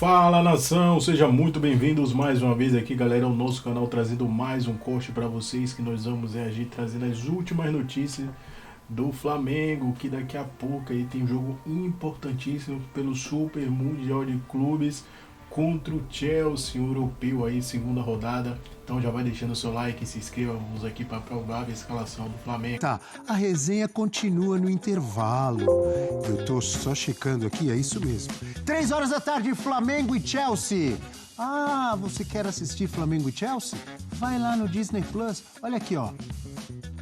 Fala, nação, sejam muito bem-vindos mais uma vez aqui, galera, ao nosso canal, trazendo mais um corte para vocês, que nós vamos reagir trazendo as últimas notícias do Flamengo, que daqui a pouco aí tem um jogo importantíssimo pelo Super Mundial de Clubes contra o Chelsea, europeu aí, segunda rodada. Então já vai deixando o seu like e se inscreva, vamos aqui para a provável escalação do Flamengo. Tá, a resenha continua no intervalo. Eu tô só checando aqui, é isso mesmo. 3 horas da tarde, Flamengo e Chelsea. Ah, você quer assistir Flamengo e Chelsea? Vai lá no Disney Plus. Olha aqui, ó.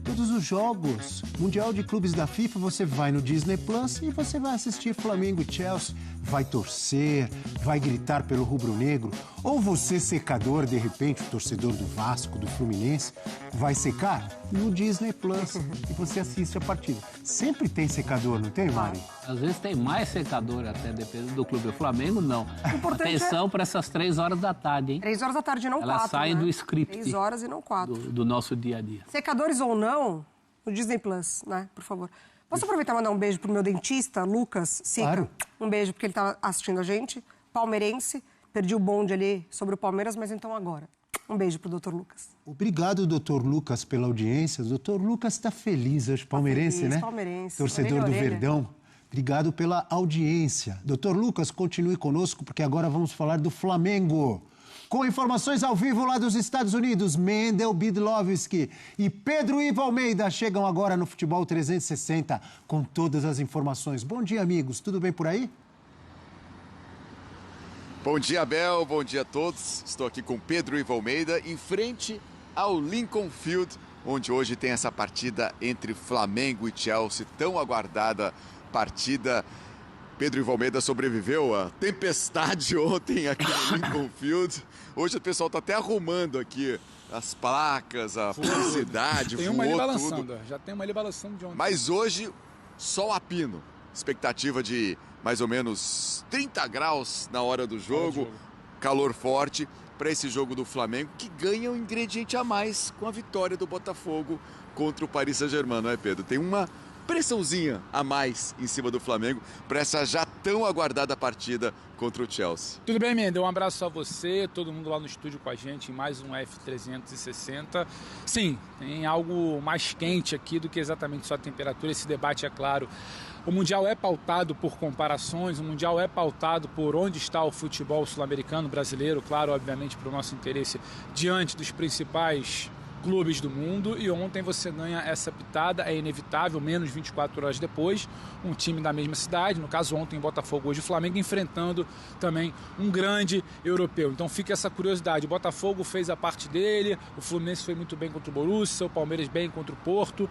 Todos os jogos, Mundial de Clubes da FIFA, você vai no Disney Plus e você vai assistir Flamengo e Chelsea. Vai torcer, vai gritar pelo rubro-negro. Ou você, secador, de repente, o torcedor do Vasco, do Fluminense, vai secar no Disney Plus e você assiste a partida. Sempre tem secador, não tem, Mari? Às vezes tem mais secador até, dependendo do clube. O Flamengo, não. Atenção para essas 3 horas da tarde, hein? 3 horas da tarde e não 4, Elas saem do script. 3 horas e não 4. Do nosso dia a dia. Secadores ou não, no Disney Plus, né? Por favor. Posso aproveitar e mandar um beijo pro meu dentista, Lucas Sica? Claro. Um beijo, porque ele tá assistindo a gente. Palmeirense. Perdi o bonde ali sobre o Palmeiras, mas então agora. Um beijo pro Dr. Lucas. Obrigado, Dr. Lucas, pela audiência. O Dr. Lucas está feliz hoje, palmeirense, feliz, né? palmeirense. Torcedor do Orelha. Verdão. Obrigado pela audiência. Dr. Lucas, continue conosco, porque agora vamos falar do Flamengo. Com informações ao vivo lá dos Estados Unidos, Mendel Bidlovski e Pedro Ivo Almeida chegam agora no Futebol 360 com todas as informações. Bom dia, amigos. Tudo bem por aí? Bom dia, Abel. Bom dia a todos. Estou aqui com Pedro Ivo Almeida em frente ao Lincoln Field, onde hoje tem essa partida entre Flamengo e Chelsea, tão aguardada partida. Pedro Ivo Almeida sobreviveu à tempestade ontem aqui no Lincoln Field. Hoje o pessoal está até arrumando aqui as placas, a publicidade, Tem uma ali voou balançando, tudo. já tem uma ali balançando de ontem. Mas hoje, sol a pino. Expectativa de mais ou menos 30 graus na hora do jogo. Calor forte para esse jogo do Flamengo, que ganha um ingrediente a mais com a vitória do Botafogo contra o Paris Saint-Germain, não é, Pedro? Tem uma pressãozinha a mais em cima do Flamengo para essa já tão aguardada partida contra o Chelsea. Tudo bem, Mendel? Um abraço a você, todo mundo lá no estúdio com a gente em mais um F360. Sim, tem algo mais quente aqui do que exatamente só a temperatura. Esse debate, é claro, o Mundial é pautado por comparações, o Mundial é pautado por onde está o futebol sul-americano, brasileiro, claro, obviamente, para o nosso interesse diante dos principais clubes do mundo, e ontem você ganha essa pitada, é inevitável, menos 24 horas depois, um time da mesma cidade, no caso ontem Botafogo, hoje o Flamengo, enfrentando também um grande europeu. Então fica essa curiosidade, o Botafogo fez a parte dele, o Fluminense foi muito bem contra o Borussia, o Palmeiras bem contra o Porto,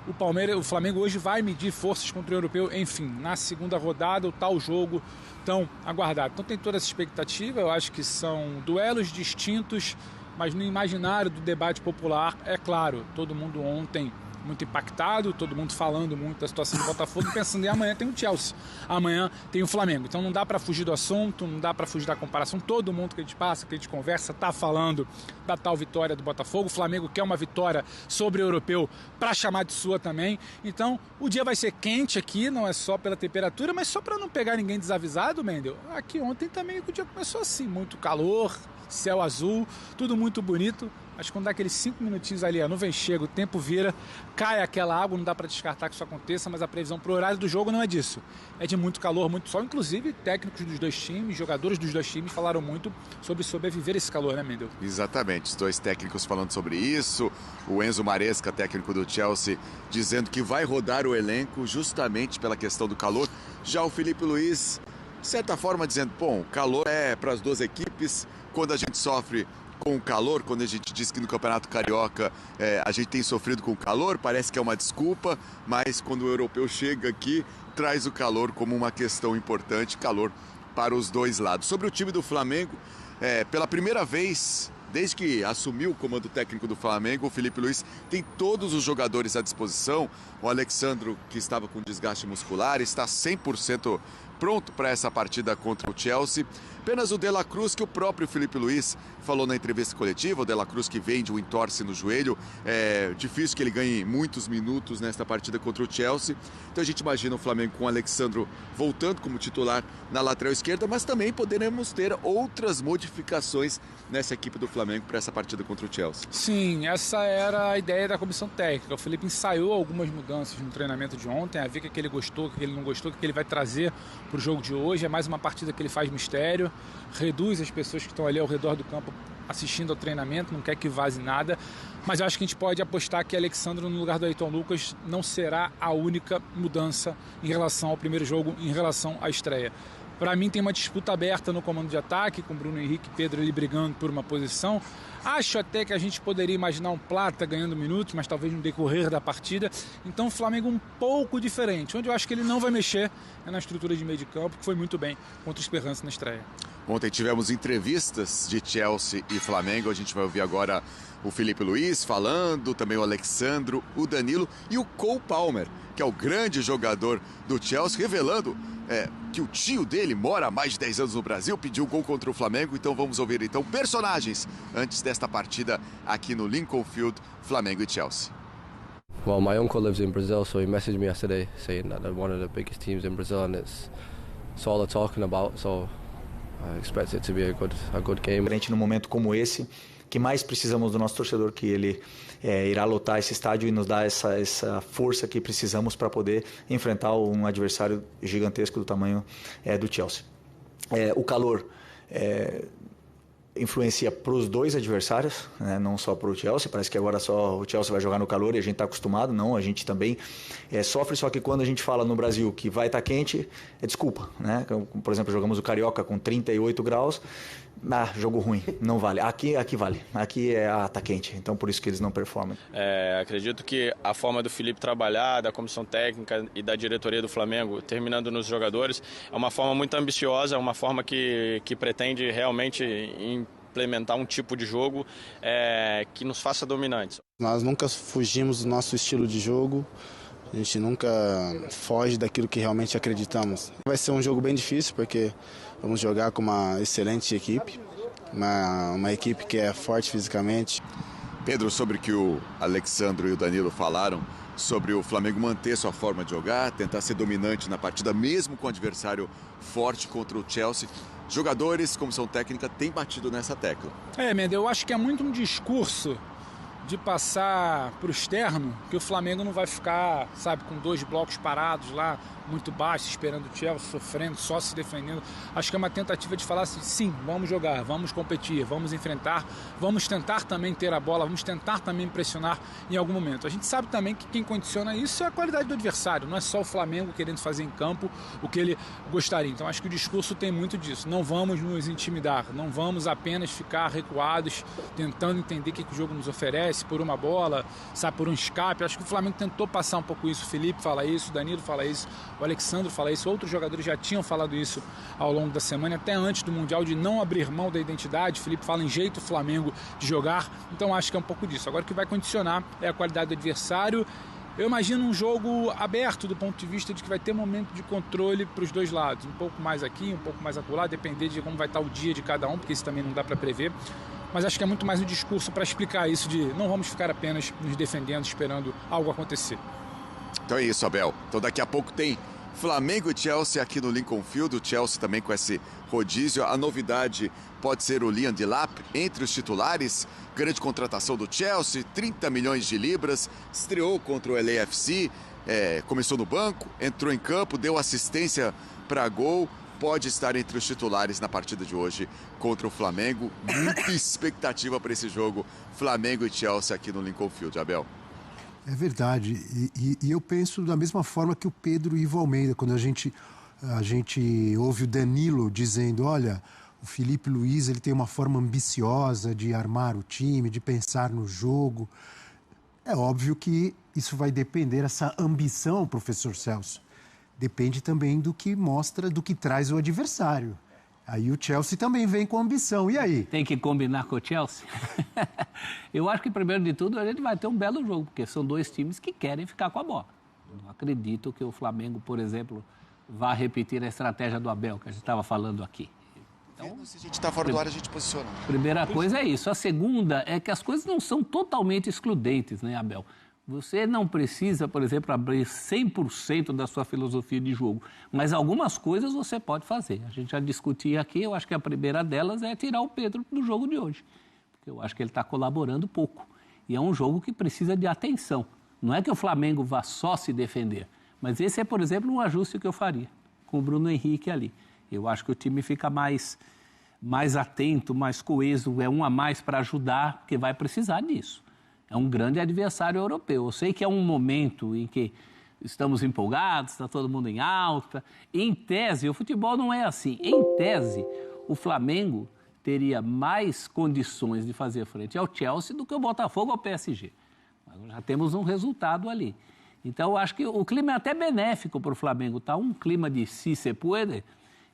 o Flamengo hoje vai medir forças contra o europeu, enfim, na segunda rodada, o tal jogo tão aguardado. Então tem toda essa expectativa, eu acho que são duelos distintos, mas no imaginário do debate popular, é claro, todo mundo ontem muito impactado, todo mundo falando muito da situação do Botafogo, pensando em amanhã tem o Chelsea, amanhã tem o Flamengo. Então não dá para fugir do assunto, não dá para fugir da comparação. Todo mundo que a gente passa, que a gente conversa, está falando da tal vitória do Botafogo. O Flamengo quer uma vitória sobre o europeu para chamar de sua também. Então o dia vai ser quente aqui, não é só pela temperatura, mas só para não pegar ninguém desavisado, Mendel. Aqui ontem também o dia começou assim, muito calor, céu azul, tudo muito bonito, mas quando dá aqueles 5 minutinhos ali, a nuvem chega, o tempo vira, cai aquela água, não dá para descartar que isso aconteça, mas a previsão para o horário do jogo não é disso. É de muito calor, muito sol, inclusive técnicos dos dois times, jogadores dos dois times falaram muito sobre sobreviver esse calor, né, Mendel? Exatamente, os dois técnicos falando sobre isso, o Enzo Maresca, técnico do Chelsea, dizendo que vai rodar o elenco justamente pela questão do calor. Já o Felipe Luiz, de certa forma, dizendo, bom, calor é para as duas equipes. Quando a gente sofre com o calor, quando a gente diz que no Campeonato Carioca a gente tem sofrido com o calor, parece que é uma desculpa, mas quando o europeu chega aqui, traz o calor como uma questão importante, calor para os dois lados. Sobre o time do Flamengo, pela primeira vez, desde que assumiu o comando técnico do Flamengo, o Felipe Luiz tem todos os jogadores à disposição. O Alexandro, que estava com desgaste muscular, está 100% pronto para essa partida contra o Chelsea. Apenas o De La Cruz, que o próprio Filipe Luís falou na entrevista coletiva, o De La Cruz que vem de um entorse no joelho. É difícil que ele ganhe muitos minutos nesta partida contra o Chelsea. Então a gente imagina o Flamengo com o Alexandro voltando como titular na lateral esquerda, mas também poderemos ter outras modificações nessa equipe do Flamengo para essa partida contra o Chelsea. Sim, essa era a ideia da comissão técnica. O Felipe ensaiou algumas mudanças no treinamento de ontem, a ver o que ele gostou, o que ele não gostou, o que ele vai trazer para o jogo de hoje. É mais uma partida que ele faz mistério, reduz as pessoas que estão ali ao redor do campo assistindo ao treinamento, não quer que vaze nada, mas eu acho que a gente pode apostar que Alexandro no lugar do Ayrton Lucas não será a única mudança em relação ao primeiro jogo, em relação à estreia. Para mim tem uma disputa aberta no comando de ataque, com Bruno Henrique e Pedro ali brigando por uma posição. Acho até que a gente poderia imaginar um Plata ganhando minutos, mas talvez no decorrer da partida. Então o Flamengo um pouco diferente. Onde eu acho que ele não vai mexer é na estrutura de meio de campo, que foi muito bem contra o Esperança na estreia. Ontem tivemos entrevistas de Chelsea e Flamengo. A gente vai ouvir agora o Filipe Luís falando, também o Alexandro, o Danilo e o Cole Palmer, que é o grande jogador do Chelsea, revelando que o tio dele mora há mais de 10 anos no Brasil, pediu gol contra o Flamengo. Então vamos ouvir então personagens antes desta partida aqui no Lincoln Field, Flamengo e Chelsea. Well, my uncle lives in Brazil, so he messaged me yesterday saying that they're one of the biggest teams in Brazil, and it's all they're talking about, so I expect it to be a good game. No momento como esse, que mais precisamos do nosso torcedor, que ele irá lotar esse estádio e nos dar essa força que precisamos para poder enfrentar um adversário gigantesco do tamanho do Chelsea. O calor influencia para os dois adversários, né? Não só para o Chelsea. Parece que agora só o Chelsea vai jogar no calor e a gente está acostumado. Não, a gente também sofre, só que quando a gente fala no Brasil que vai estar quente, é desculpa, né? Por exemplo, jogamos o Carioca com 38 graus, jogo ruim, não vale. Aqui vale, aqui tá quente, então por isso que eles não performam. Acredito que a forma do Felipe trabalhar, da comissão técnica e da diretoria do Flamengo, terminando nos jogadores, é uma forma muito ambiciosa, é uma forma que pretende realmente implementar um tipo de jogo que nos faça dominantes. Nós nunca fugimos do nosso estilo de jogo, a gente nunca foge daquilo que realmente acreditamos. Vai ser um jogo bem difícil porque vamos jogar com uma excelente equipe, uma equipe que é forte fisicamente. Pedro, sobre o que o Alexandro e o Danilo falaram, sobre o Flamengo manter sua forma de jogar, tentar ser dominante na partida, mesmo com o adversário forte contra o Chelsea. Jogadores, comissão técnica, têm batido nessa tecla. Mendes, eu acho que é muito um discurso de passar para o externo, que o Flamengo não vai ficar, com 2 blocos parados lá, muito baixos, esperando o Chelsea, sofrendo, só se defendendo. Acho que é uma tentativa de falar assim, sim, vamos jogar, vamos competir, vamos enfrentar, vamos tentar também ter a bola, vamos tentar também pressionar em algum momento. A gente sabe também que quem condiciona isso é a qualidade do adversário, não é só o Flamengo querendo fazer em campo o que ele gostaria. Então acho que o discurso tem muito disso, não vamos nos intimidar, não vamos apenas ficar recuados, tentando entender o que o jogo nos oferece, por uma bola, por um escape. Acho que o Flamengo tentou passar um pouco isso, o Felipe fala isso, o Danilo fala isso, o Alexandro fala isso, outros jogadores já tinham falado isso ao longo da semana, até antes do Mundial, de não abrir mão da identidade. O Felipe fala em jeito Flamengo de jogar, então acho que é um pouco disso. Agora o que vai condicionar é a qualidade do adversário. Eu imagino um jogo aberto do ponto de vista de que vai ter momento de controle para os dois lados, um pouco mais aqui, um pouco mais acolá, depender de como vai estar o dia de cada um, porque isso também não dá para prever. Mas acho que é muito mais um discurso para explicar isso de não vamos ficar apenas nos defendendo, esperando algo acontecer. Então é isso, Abel. Então daqui a pouco tem Flamengo e Chelsea aqui no Lincoln Field. O Chelsea também com esse rodízio. A novidade pode ser o Liam Delap entre os titulares. Grande contratação do Chelsea, 30 milhões de libras. Estreou contra o LAFC, começou no banco, entrou em campo, deu assistência para gol. Pode estar entre os titulares na partida de hoje contra o Flamengo. Muita expectativa para esse jogo, Flamengo e Chelsea aqui no Lincoln Field, Abel. É verdade, e eu penso da mesma forma que o Pedro e Ivo Almeida, quando a gente ouve o Danilo dizendo, olha, o Filipe Luís ele tem uma forma ambiciosa de armar o time, de pensar no jogo. É óbvio que isso vai depender, essa ambição, professor Celso, depende também do que mostra, do que traz o adversário. Aí o Chelsea também vem com ambição. E aí? Tem que combinar com o Chelsea? Eu acho que, primeiro de tudo, a gente vai ter um belo jogo, porque são 2 times que querem ficar com a bola. Não acredito que o Flamengo, por exemplo, vá repetir a estratégia do Abel, que a gente estava falando aqui. Então, se a gente está fora do ar, a gente posiciona. Primeira coisa é isso. A segunda é que as coisas não são totalmente excludentes, né, Abel? Você não precisa, por exemplo, abrir 100% da sua filosofia de jogo, mas algumas coisas você pode fazer. A gente já discutia aqui, eu acho que a primeira delas é tirar o Pedro do jogo de hoje, porque eu acho que ele está colaborando pouco. E é um jogo que precisa de atenção. Não é que o Flamengo vá só se defender, mas esse é, por exemplo, um ajuste que eu faria com o Bruno Henrique ali. Eu acho que o time fica mais atento, mais coeso, é um a mais para ajudar, porque vai precisar disso. É um grande adversário europeu. Eu sei que é um momento em que estamos empolgados, está todo mundo em alta. Em tese, o futebol não é assim. Em tese, o Flamengo teria mais condições de fazer frente ao Chelsea do que o Botafogo ao PSG. Mas já temos um resultado ali. Então, eu acho que o clima é até benéfico para o Flamengo. Está um clima de si se puede,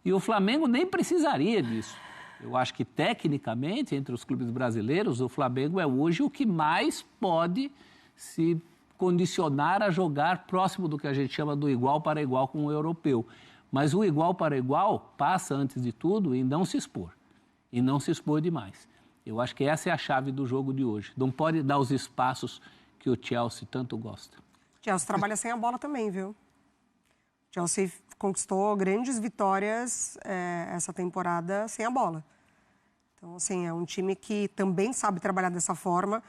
e o Flamengo nem precisaria disso. Eu acho que, tecnicamente, entre os clubes brasileiros, o Flamengo é hoje o que mais pode se condicionar a jogar próximo do que a gente chama do igual para igual com o europeu. Mas o igual para igual passa, antes de tudo, em não se expor. E não se expor demais. Eu acho que essa é a chave do jogo de hoje. Não pode dar os espaços que o Chelsea tanto gosta. O Chelsea trabalha sem a bola também, viu? O Chelsea conquistou grandes vitórias essa temporada sem a bola. Então, assim, é um time que também sabe trabalhar dessa forma.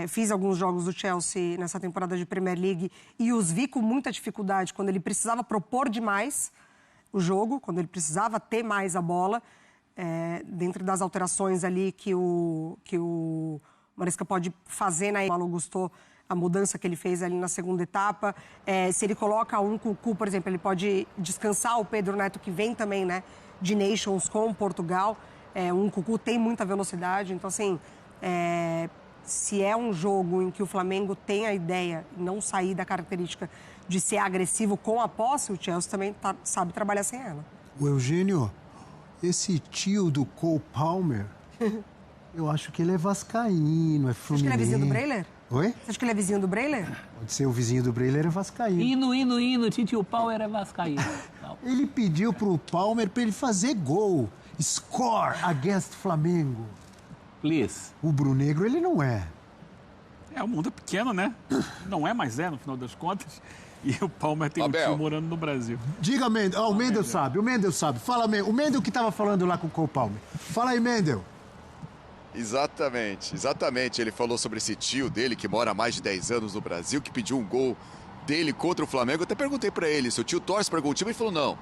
Fiz alguns jogos do Chelsea nessa temporada de Premier League e os vi com muita dificuldade quando ele precisava propor demais o jogo, quando ele precisava ter mais a bola. Dentro das alterações ali que o Maresca pode fazer, né? O Malo gostou a mudança que ele fez ali na segunda etapa. Se ele coloca um Cucu, por exemplo, ele pode descansar o Pedro Neto, que vem também, né, de Nations com Portugal. Um Cucu tem muita velocidade, então, assim, se é um jogo em que o Flamengo tem a ideia de não sair da característica de ser agressivo com a posse, o Chelsea também sabe trabalhar sem ela. O Eugênio, esse tio do Cole Palmer, eu acho que ele é vascaíno, é fluminense. Você acha que ele é vizinho do Breiler? Oi? Você acha que ele é vizinho do Breiler? Pode ser o vizinho do Breiler, é vascaíno. Hino, tio Palmer é vascaíno. Ele pediu pro Palmer para ele fazer gol. Score against Flamengo. Please. O Brunegro, ele não é. O mundo é pequeno, né? Não é, mas no final das contas. E o Palmer tem um tio morando no Brasil. Diga, Mendel. O Mendel sabe. Fala, Mendel. O Mendel que tava falando lá com o Cole Palmer. Fala aí, Mendel. Exatamente. Ele falou sobre esse tio dele, que mora há mais de 10 anos no Brasil, que pediu um gol dele contra o Flamengo. Eu até perguntei pra ele se o tio torce para algum time. Ele falou, não.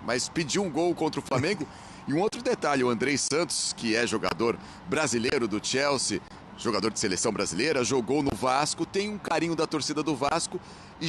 Mas pediu um gol contra o Flamengo. E um outro detalhe, o Andrei Santos, que é jogador brasileiro do Chelsea, jogador de seleção brasileira, jogou no Vasco, tem um carinho da torcida do Vasco e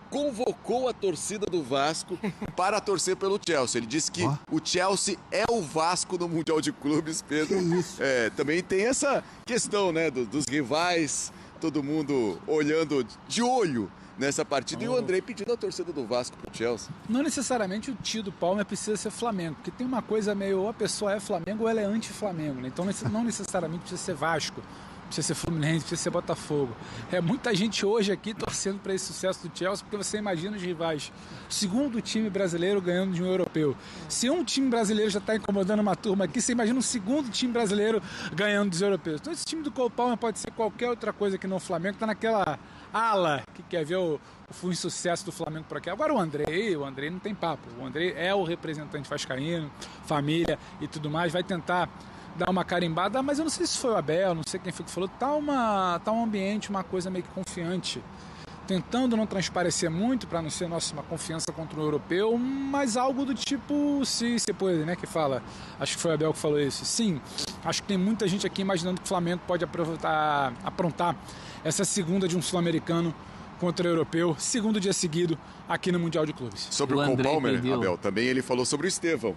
convocou a torcida do Vasco para torcer pelo Chelsea. Ele disse que o Chelsea é o Vasco no Mundial de Clubes, Pedro. Que isso? Também tem essa questão, né, dos rivais, todo mundo olhando de olho nessa partida, e o Andrei pedindo a torcida do Vasco pro Chelsea. Não necessariamente o tio do Palmer precisa ser Flamengo, porque tem uma coisa meio, ou a pessoa é Flamengo ou ela é anti-Flamengo, né? Então não necessariamente precisa ser Vasco, precisa ser Fluminense, precisa ser Botafogo. Muita gente hoje aqui torcendo para esse sucesso do Chelsea, porque você imagina os rivais. O segundo time brasileiro ganhando de um europeu. Se um time brasileiro já está incomodando uma turma aqui, você imagina um segundo time brasileiro ganhando dos europeus. Então esse time do Cole Palmer pode ser qualquer outra coisa que não o Flamengo, está naquela ala que quer ver o insucesso do Flamengo por aqui. Agora o Andrei não tem papo. O Andrei é o representante vascaíno, família e tudo mais, vai tentar dar uma carimbada, mas eu não sei se foi o Abel, não sei quem foi que falou, tá um ambiente, uma coisa meio que confiante, tentando não transparecer muito para não ser uma confiança contra o europeu, mas algo do tipo, se pode, né, que fala, acho que foi o Abel que falou isso. Sim, acho que tem muita gente aqui imaginando que o Flamengo pode aprontar essa segunda de um sul-americano contra o europeu, segundo dia seguido aqui no Mundial de Clubes. Sobre o Cole Palmer, Abel, também ele falou sobre o Estevão.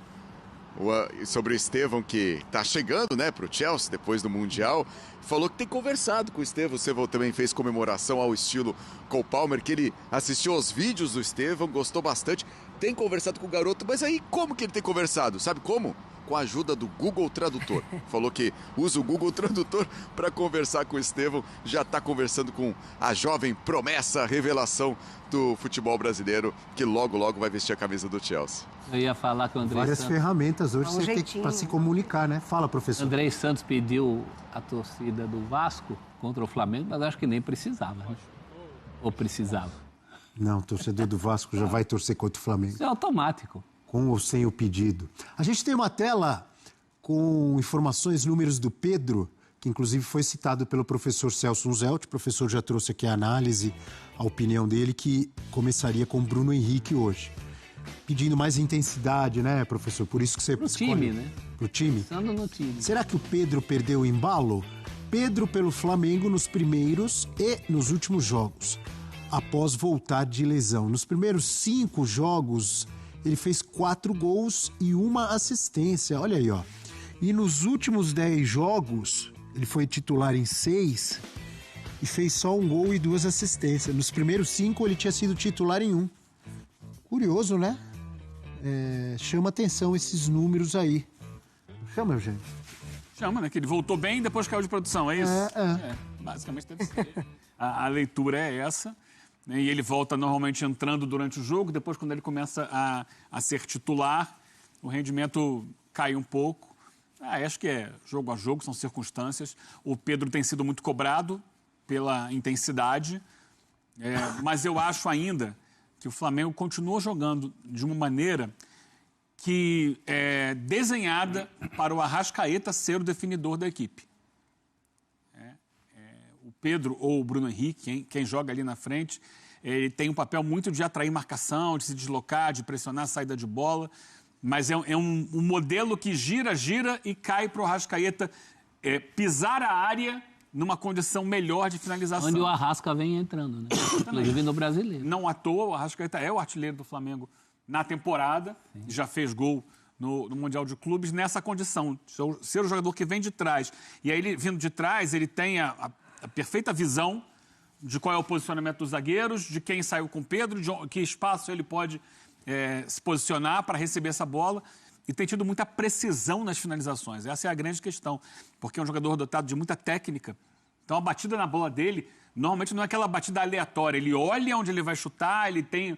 Sobre o Estevão, que está chegando, né, para o Chelsea depois do Mundial, falou que tem conversado com o Estevão. O Estevão também fez comemoração ao estilo Cole Palmer, que ele assistiu aos vídeos do Estevão, gostou bastante, tem conversado com o garoto, mas aí como que ele tem conversado? Sabe como? com a ajuda do Google Tradutor. Falou que usa o Google Tradutor para conversar com o Estevão. Já está conversando com a jovem promessa, revelação do futebol brasileiro, que logo, logo vai vestir a camisa do Chelsea. Eu ia falar que o André Várias Santos... ferramentas hoje você tem para se comunicar, né? Fala, professor. André Santos pediu a torcida do Vasco contra o Flamengo, mas acho que nem precisava, né? Ou precisava? Não, o torcedor do Vasco já vai torcer contra o Flamengo. Isso é automático. Com ou sem o pedido. A gente tem uma tela com informações, números do Pedro, que inclusive foi citado pelo professor Celso Unzelt. O professor já trouxe aqui a análise, a opinião dele, que começaria com o Bruno Henrique hoje. Pedindo mais intensidade, né, professor? Por isso que você escolhe. Pro time, né? Pro time. Pensando no time. Será que o Pedro perdeu o embalo? Pedro pelo Flamengo nos primeiros e nos últimos jogos, após voltar de lesão. Nos primeiros 5 jogos, ele fez 4 gols e 1 assistência. Olha aí, ó. E nos últimos 10 jogos, ele foi titular em 6 e fez só 1 gol e 2 assistências. Nos primeiros 5, ele tinha sido titular em 1. Curioso, né? Chama atenção esses números aí. Chama, Eugênio? Chama, né? Que ele voltou bem e depois caiu de produção, é isso? Basicamente deve ser. A leitura é essa. E ele volta normalmente entrando durante o jogo, depois quando ele começa a ser titular, o rendimento cai um pouco. Acho que é jogo a jogo, são circunstâncias. O Pedro tem sido muito cobrado pela intensidade, mas eu acho ainda que o Flamengo continua jogando de uma maneira que é desenhada para o Arrascaeta ser o definidor da equipe. O Pedro ou o Bruno Henrique, quem joga ali na frente, ele tem um papel muito de atrair marcação, de se deslocar, de pressionar a saída de bola, mas é um modelo que gira e cai para o Arrascaeta pisar a área numa condição melhor de finalização. Onde o Arrasca vem entrando, né? Inclusive no brasileiro. Não à toa, o Arrascaeta é o artilheiro do Flamengo na temporada, já fez gol no Mundial de Clubes, nessa condição, de ser o jogador que vem de trás. E aí, ele vindo de trás, ele tem a perfeita visão de qual é o posicionamento dos zagueiros, de quem saiu com o Pedro, de que espaço ele pode se posicionar para receber essa bola. E tem tido muita precisão nas finalizações. Essa é a grande questão, porque é um jogador dotado de muita técnica. Então, a batida na bola dele, normalmente não é aquela batida aleatória. Ele olha onde ele vai chutar, ele tem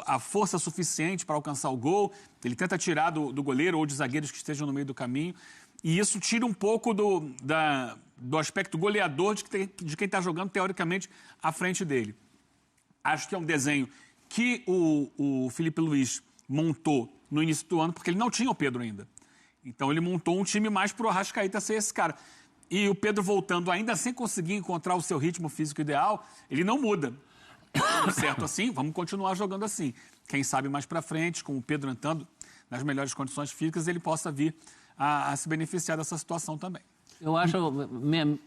a força suficiente para alcançar o gol, ele tenta tirar do goleiro ou de zagueiros que estejam no meio do caminho. E isso tira um pouco do aspecto goleador de quem está jogando, teoricamente, à frente dele. Acho que é um desenho que o Filipe Luís montou no início do ano, porque ele não tinha o Pedro ainda. Então, ele montou um time mais para o Arrascaeta ser esse cara. E o Pedro voltando ainda sem conseguir encontrar o seu ritmo físico ideal, ele não muda. Certo assim, vamos continuar jogando assim. Quem sabe mais para frente, com o Pedro entrando nas melhores condições físicas, ele possa vir a se beneficiar dessa situação também. Eu acho,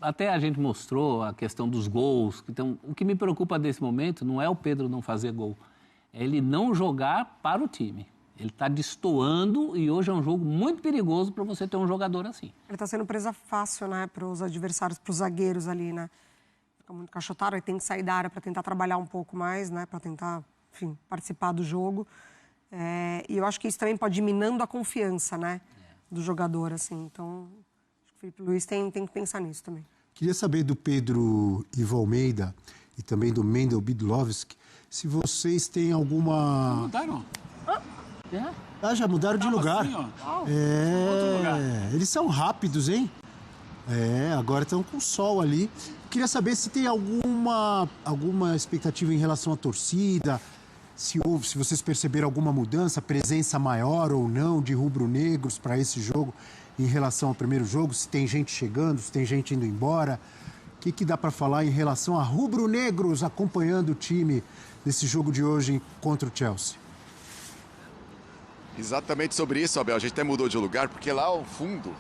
até a gente mostrou a questão dos gols. Então, o que me preocupa nesse momento não é o Pedro não fazer gol, é ele não jogar para o time. Ele está destoando e hoje é um jogo muito perigoso para você ter um jogador assim. Ele está sendo presa fácil, né, para os adversários, para os zagueiros ali, né? Fica muito cachotado, aí tem que sair da área para tentar trabalhar um pouco mais, né, para tentar, enfim, participar do jogo. E eu acho que isso também pode ir minando a confiança, né, do jogador, assim. Então, acho que o Filipe Luís tem que pensar nisso também. Queria saber do Pedro Ivo Almeida e também do Mendel Bidlovski, se vocês têm alguma... Mudaram? Já mudaram de lugar. Assim, ó. Outro lugar. Eles são rápidos, hein? Agora estão com sol ali. Queria saber se tem alguma expectativa em relação à torcida, se vocês perceberam alguma mudança, presença maior ou não de rubro-negros para esse jogo em relação ao primeiro jogo, se tem gente chegando, se tem gente indo embora. O que dá para falar em relação a rubro-negros acompanhando o time nesse jogo de hoje contra o Chelsea? Exatamente sobre isso, Abel. A gente até mudou de lugar, porque lá ao fundo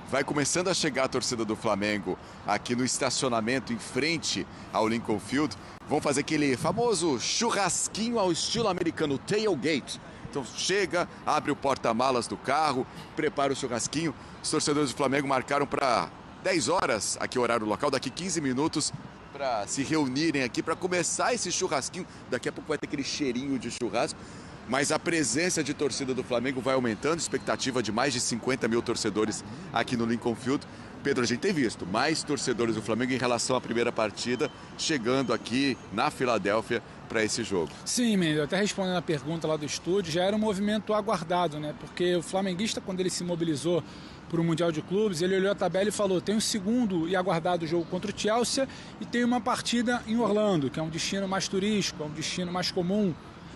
vai começando a chegar a torcida do Flamengo aqui no estacionamento em frente ao Lincoln Field. Vão fazer aquele famoso churrasquinho ao estilo americano, tailgate. Então chega, abre o porta-malas do carro, prepara o churrasquinho. Os torcedores do Flamengo marcaram para 10 horas aqui o horário local, daqui 15 minutos para se reunirem aqui para começar esse churrasquinho. Daqui a pouco vai ter aquele cheirinho de churrasco. mas a presença de torcida do Flamengo vai aumentando, expectativa de mais de 50 mil torcedores aqui no Lincoln Field. Pedro, a gente tem visto mais torcedores do Flamengo em relação à primeira partida, chegando aqui na Filadélfia para esse jogo. Sim, Mendes, até respondendo a pergunta lá do estúdio, já era um movimento aguardado, né? Porque o flamenguista, quando ele se mobilizou para o Mundial de Clubes, ele olhou a tabela e falou: tem um segundo e aguardado jogo contra o Chelsea e tem uma partida em Orlando, que é um destino mais turístico, é um destino mais comum,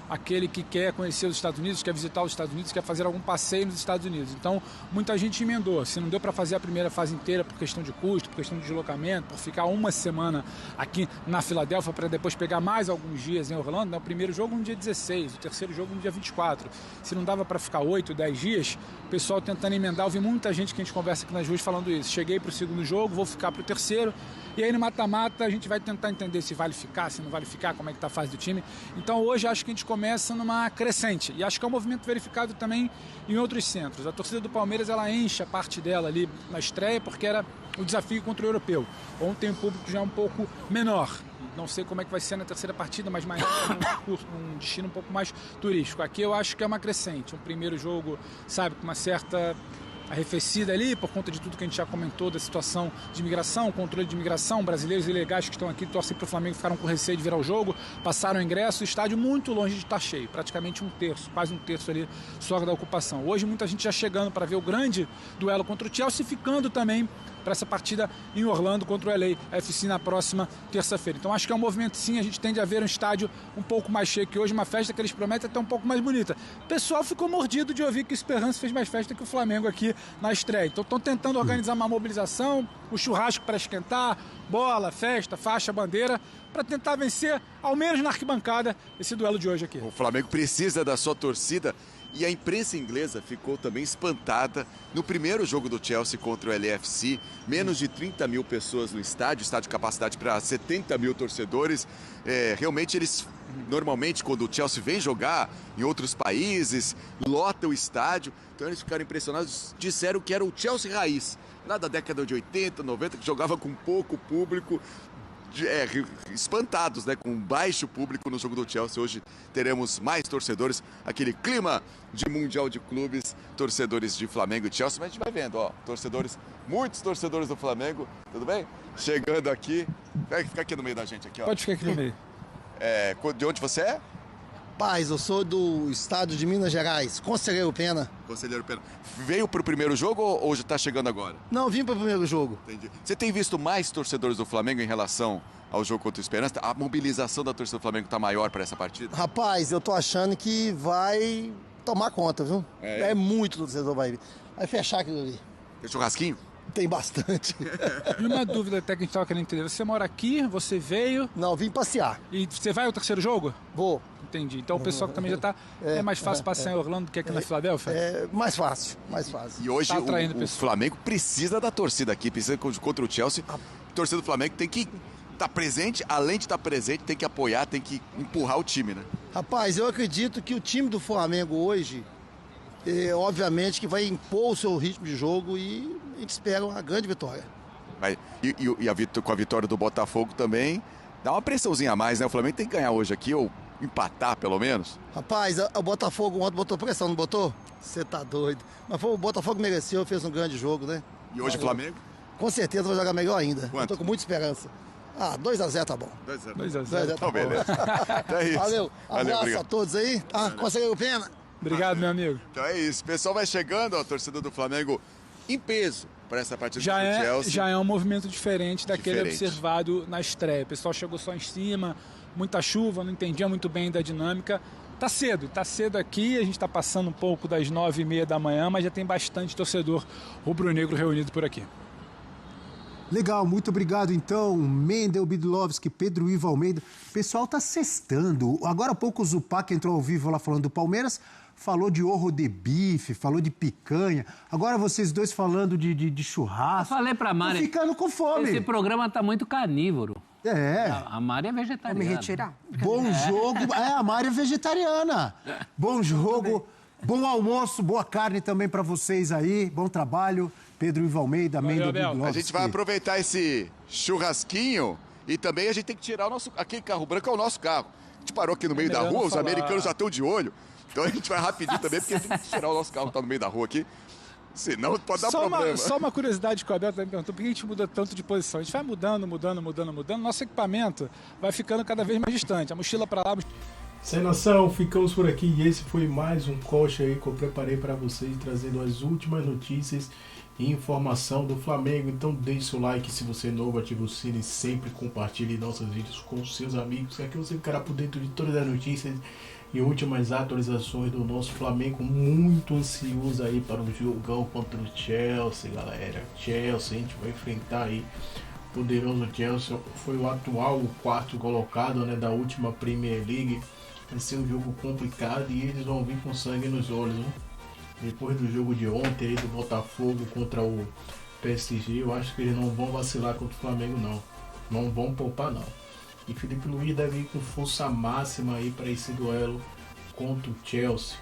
aquele que quer conhecer os Estados Unidos, quer visitar os Estados Unidos, quer fazer algum passeio nos Estados Unidos. Então, muita gente emendou. Se não deu para fazer a primeira fase inteira por questão de custo, por questão de deslocamento, por ficar uma semana aqui na Filadélfia para depois pegar mais alguns dias em Orlando, né? O primeiro jogo no dia 16, o terceiro jogo no dia 24. Se não dava para ficar 8, 10 dias, o pessoal tentando emendar. Eu vi muita gente que a gente conversa aqui nas ruas falando isso. Cheguei para o segundo jogo, vou ficar para o terceiro. E aí no mata-mata a gente vai tentar entender se vale ficar, se não vale ficar, como é que está a fase do time. Então hoje acho que a gente começa numa crescente. E acho que é um movimento verificado também em outros centros. A torcida do Palmeiras, ela enche a parte dela ali na estreia, porque era o desafio contra o europeu. Ontem o público já é um pouco menor. Não sei como é que vai ser na terceira partida, mas mais um destino um pouco mais turístico. Aqui eu acho que é uma crescente. Um primeiro jogo, sabe, com uma certa arrefecida ali, por conta de tudo que a gente já comentou da situação de imigração, controle de imigração, brasileiros ilegais que estão aqui, torcem para o Flamengo, ficaram com receio de virar o jogo, passaram o ingresso, o estádio muito longe de estar cheio, praticamente um terço, quase um terço ali só da ocupação. Hoje muita gente já chegando para ver o grande duelo contra o Chelsea, ficando também para essa partida em Orlando contra o LA FC na próxima terça-feira. Então acho que é um movimento sim, a gente tende a ver um estádio um pouco mais cheio que hoje, uma festa que eles prometem até um pouco mais bonita. O pessoal ficou mordido de ouvir que o Esperança fez mais festa que o Flamengo aqui na estreia. Então estão tentando organizar uma mobilização, o churrasco para esquentar, bola, festa, faixa, bandeira, para tentar vencer, ao menos na arquibancada, esse duelo de hoje aqui. O Flamengo precisa da sua torcida. E a imprensa inglesa ficou também espantada no primeiro jogo do Chelsea contra o LAFC. Menos de 30 mil pessoas no estádio capacidade para 70 mil torcedores. Realmente eles, normalmente, quando o Chelsea vem jogar em outros países, lota o estádio. Então eles ficaram impressionados, disseram que era o Chelsea raiz, lá da década de 80, 90, que jogava com pouco público. Espantados, né, com baixo público no jogo do Chelsea. Hoje teremos mais torcedores, aquele clima de Mundial de Clubes, torcedores de Flamengo e Chelsea, mas a gente vai vendo, ó, muitos torcedores do Flamengo, tudo bem? Chegando aqui, fica aqui no meio da gente aqui, ó. Pode ficar aqui no meio. De onde você é? Paz, eu sou do estado de Minas Gerais, Conselheiro Pena. Conselheiro Pena. Veio pro primeiro jogo ou já tá chegando agora? Não, vim pro primeiro jogo. Entendi. Você tem visto mais torcedores do Flamengo em relação ao jogo contra o Esperança? A mobilização da torcida do Flamengo tá maior para essa partida? Rapaz, eu tô achando que vai tomar conta, viu? É muito torcedor vai fechar aquilo ali. Tem churrasquinho? Tem bastante. E uma dúvida até que a gente estava querendo entender. Você mora aqui, você veio... Não, vim passear. E você vai ao terceiro jogo? Vou. Entendi. Então o pessoal que também já está... É mais fácil passear em Orlando do que aqui na Filadélfia? É mais fácil, mais fácil. E hoje o Flamengo precisa da torcida aqui, precisa contra o Chelsea. A torcida do Flamengo tem que estar presente, além de estar presente, tem que apoiar, tem que empurrar o time, né? Rapaz, eu acredito que o time do Flamengo hoje, obviamente que vai impor o seu ritmo de jogo e a gente espera uma grande vitória. Com a vitória do Botafogo também, dá uma pressãozinha a mais, né? O Flamengo tem que ganhar hoje aqui, ou empatar pelo menos. Rapaz, o Botafogo ontem botou pressão, não botou? Você tá doido. Mas o Botafogo mereceu, fez um grande jogo, né? E hoje o Flamengo? Com certeza vai jogar melhor ainda. Quanto? Eu tô com muita esperança. 2x0 tá bom. 2x0 tá bom. Beleza. Então é isso. Valeu. Abraço obrigado. A todos aí. Conselheiro Pena. Obrigado, meu amigo. Então é isso. O pessoal vai chegando, a torcida do Flamengo em peso para essa partida do Chelsea. Já é um movimento diferente daquele observado na estreia. O pessoal chegou só em cima, muita chuva, não entendia muito bem da dinâmica. Tá cedo aqui, a gente está passando um pouco das 9h30 da manhã, mas já tem bastante torcedor rubro-negro reunido por aqui. Legal, muito obrigado então, Mendel Bidlovski, Pedro Ivo Almeida. O pessoal tá sextando. Agora há pouco o Zupac entrou ao vivo lá falando do Palmeiras, falou de orro de bife, falou de picanha. Agora vocês dois falando de churrasco. Eu falei pra Mari. Tô ficando com fome. Esse programa tá muito carnívoro. A Mari é vegetariana. Vou me retirar. Bom jogo. A Mari é vegetariana. Bom jogo, bom almoço, boa carne também pra vocês aí. Bom trabalho. Pedro Ivo Almeida, Mendel Bidlovski. A gente vai aproveitar esse churrasquinho e também a gente tem que tirar aquele carro branco, é o nosso carro. A gente parou aqui no meio da rua, os americanos já estão de olho. Então a gente vai rapidinho também, porque tem que tirar o nosso carro que tá no meio da rua aqui. Senão pode dar problema. Só uma curiosidade que o Abel também perguntou, por que a gente muda tanto de posição? A gente vai mudando, nosso equipamento vai ficando cada vez mais distante. A mochila para lá... Sem nação, ficamos por aqui e esse foi mais um coxa aí que eu preparei para vocês, trazendo as últimas notícias e informação do Flamengo. Então deixe seu like se você é novo, ative o sino e sempre compartilhe nossos vídeos com seus amigos, que aqui você ficará por dentro de todas as notícias e últimas atualizações do nosso Flamengo. Muito ansioso aí para o jogão contra o Chelsea, galera. Chelsea, a gente vai enfrentar aí o poderoso Chelsea. Foi o atual, o quarto colocado, né, da última Premier League. Vai ser um jogo complicado e eles vão vir com sangue nos olhos, né? Depois do jogo de ontem aí do Botafogo contra o PSG, eu acho que eles não vão vacilar contra o Flamengo, não. Não vão poupar, não. E Filipe Luís deve ir com força máxima aí para esse duelo contra o Chelsea.